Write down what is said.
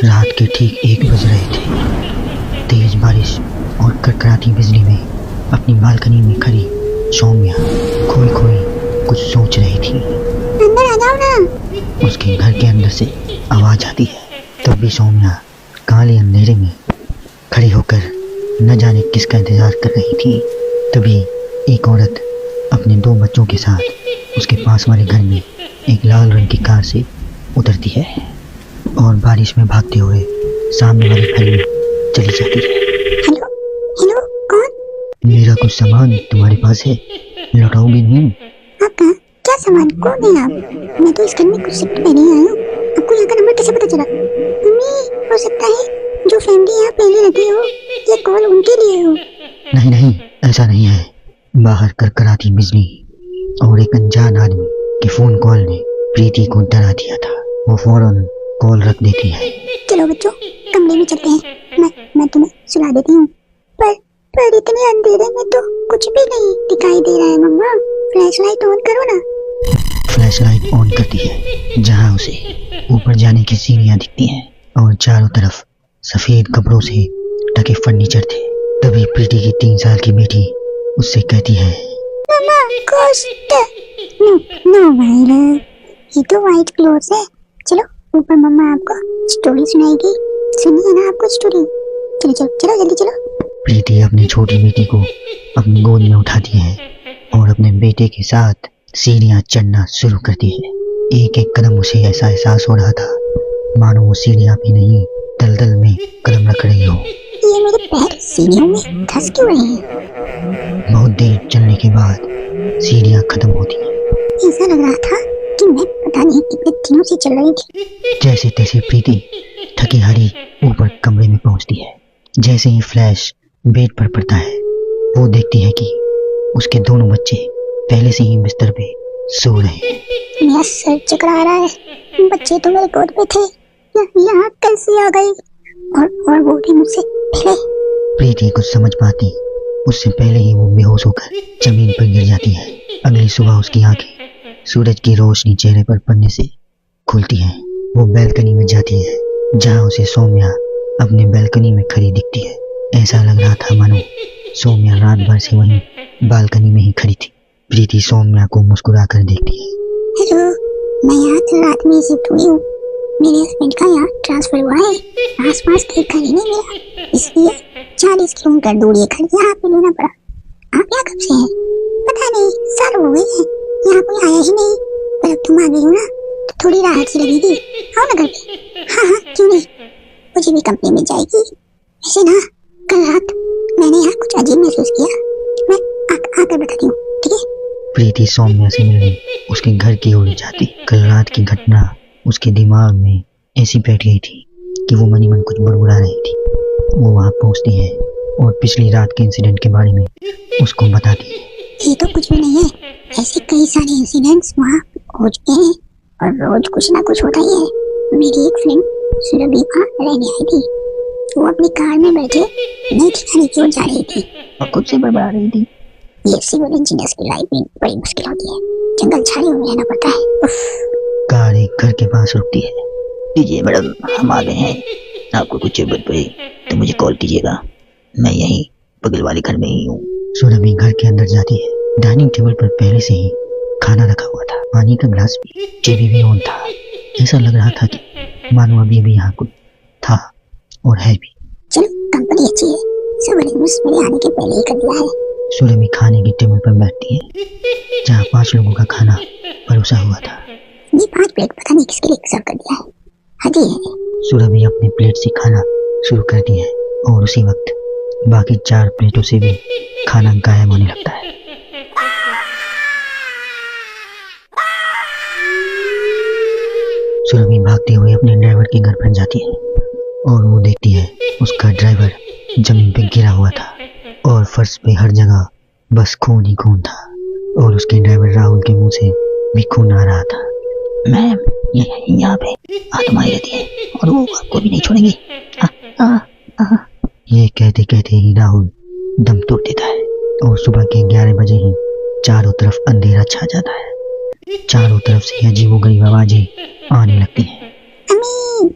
रात के ठीक 1 बज रहे थे। तेज बारिश और कड़कड़ाती बिजली में अपनी बालकनी में खड़ी सौम्या खोई खोई कुछ सोच रही थी। अंदर आ जाओ ना। उसके घर के अंदर से आवाज आती है। तब भी सौम्या काले अंधेरे में खड़ी होकर न जाने किसका इंतजार कर रही थी। तभी एक औरत अपने 2 बच्चों के साथ उसके पास वाले घर में एक लाल रंग की कार से उतरती है और बारिश में भागते हुए सामने वाले घर में चली जाती है। हेलो हेलो, कौन? मेरा कुछ सामान तुम्हारे पास है, लौटाओगे नहीं? आपका क्या सामान? कौन है आप? मैं तो इस घर में कुछ शिफ्ट पहले आई हूँ। आपको यहाँ का नंबर कैसे पता चला? मम्मी, हो सकता है जो फैमिली यहाँ पहले रहती हो ये कॉल उनके लिए हो। नहीं नहीं, ऐसा नहीं है। बाहर कड़कड़ाती बिजली और एक अनजान आदमी के फोन कॉल ने प्रीति को डरा दिया था। वो फौरन कॉल रख देती है। चलो बच्चों, कमरे में चलते हैं। मैं तुम्हें सुला देती हूँ। पर इतने अंधेरे में तो कुछ भी नहीं दिखाई दे रहा है। मम्मा, फ्लैशलाइट ऑन करो ना। फ्लैशलाइट ऑन करती है, जहाँ उसे ऊपर जाने की सीढ़ियाँ दिखती हैं और चारों तरफ सफेद कपड़ों से ढके फर्नीचर थे। तभी प्रीति की 3 साल की बेटी उससे कहती है, मम्मा, गोश्त। नो भाई, ये तो व्हाइट क्लोथ्स है। चलो ऊपर, मम्मा आपको स्टोरी सुनाएगी। सुनिए ना आपको स्टोरी। चलो चलो चलो, जल्दी चलो। प्रीति अपनी छोटी बेटी को अपनी गोद में उठाती है और अपने बेटे के साथ सीढ़ियाँ चढ़ना शुरू करती है। एक एक कदम उसे ऐसा एहसास हो रहा था मानो वो सीढ़ियाँ भी नहीं दलदल में कदम रख रही हो। ये मेरे पैर सीढ़ियों में धंस क्यों रहे हैं? बहुत देर चलने के बाद सीढ़ियाँ खत्म होती हैं। ऐसा लग रहा था कि मैं पता नहीं कितने दिनों से चल रही थी। जैसे तैसे प्रीति थकी हारी ऊपर कमरे में पहुंचती है। जैसे ही फ्लैश बेड पर पड़ता है, वो देखती है कि उसके दोनों बच्चे पहले से ही बिस्तर पे सो रहे हैं। मेरा सर चकरा रहा है। बच्चे तो मेरे गोद में थे, यहाँ कैसे आ गई? और वो भी मुझसे पहले। प्रीति कुछ समझ पाती उससे पहले ही वो बेहोश होकर जमीन पर गिर जाती है। अगली सुबह उसकी आंखें सूरज की रोशनी चेहरे पर पड़ने से खुलती हैं। वो बैल्कनी में जाती है, जहाँ उसे सौम्या अपने बैल्कनी में खड़ी दिखती है। ऐसा लग रहा था मानो सौम्या रात भर से वहीं बालकनी में ही खड़ी थी। प्रीति सौम्या को मुस्कुरा कर देखती है। हेलो, मैं यहाँ कल रात में शिफ्ट हुई हूँ। मेरे हस्बैंड का यहाँ ट्रांसफर हुआ है। आसपास कहीं घर ही नहीं मिला, इसलिए 40 किलोमीटर दूर ये घर यहाँ पे लेना पड़ा। आप यहाँ कब से हैं? पता नहीं, साल हो गए हैं, यहाँ कोई आया ही नहीं। पर अब तुम आ गई हो ना, तो थोड़ी राहत सी लगेगी। आओ ना घर पे। हाँ, क्यों नहीं, मुझे भी कंपनी मिल जाएगी। वैसे ना, कल रात मैंने यहाँ कुछ अजीब महसूस किया। मैं आकर बताती हूँ, ठीक है? प्रीति सौम्या से मिलने उसके घर की ओर जाती। कल रात की घटना उसके दिमाग में ऐसी बैठ गई थी कि वो मनी मन कुछ बड़बड़ा रही थी। वो वहाँ पहुँचती है और पिछली रात के इंसिडेंट के बारे में उसको बताती है। ये तो कुछ भी नहीं है, ऐसे कई सारे इंसिडेंट्स वहाँ हो चुके हैं और रोज कुछ ना कुछ होता ही है। मेरी एक फ्रेंड सुरभि वहाँ रहने आई थी। वो अपनी कार में बैठे नई ठिकाने की ओर जा रही थी और खुद से बड़बड़ा रही थी। ये सिविल इंजीनियर्स की लाइफ में बड़ी मुश्किल होती है, जंगल झाड़ियों में रहना पड़ता है। कार एक घर के पास रुकती है। लीजिए मैडम, हम आ गए हैं। आपको कुछ जरूरत पड़े तो मुझे कॉल कीजिएगा, मैं यहीं बगल वाले घर में ही हूँ। सुरभि घर के अंदर जाती है। डाइनिंग टेबल पर पहले से ही खाना रखा हुआ था, पानी का गिलास भी, टीवी भी ऑन था। ऐसा लग रहा था कि मानो अभी भी यहाँ कुछ था और है भी। चलो, कंपनी अच्छी है, सब अरेंजमेंट्स मेरे आने के पहले ही कर दिया है। सुरभि खाने की टेबल पर बैठती है, जहाँ 5 लोगों का खाना परोसा हुआ था। ये 5 प्लेट पता नहीं किसके लिए सर्व कर दिया है। हाजी है। सुरभि अपने प्लेट से खाना शुरू करती है और उसी वक्त बाकी 4 प्लेटों से भी खाना गायब होने लगता है। सुरभि भागते हुए अपने ड्राइवर के घर पर जाती है और वो देखती है उसका ड्राइवर जमीन पे गिरा हुआ था और फर्श पे हर जगह बस खून ही खून था और उसके ड्राइवर राहुल के मुंह से भी खून आ रहा था। मैम, यहाँ पे आत्माएं रहती है और वो आपको भी नहीं छोड़ेंगी। ये कहते कहते ही राहुल दम तोड़ देता है और सुबह के 11 बजे ही चारों तरफ अंधेरा छा जाता है। चारों तरफ से अजीबोगरीब आवाजें आने लगती हैं। अम्मी,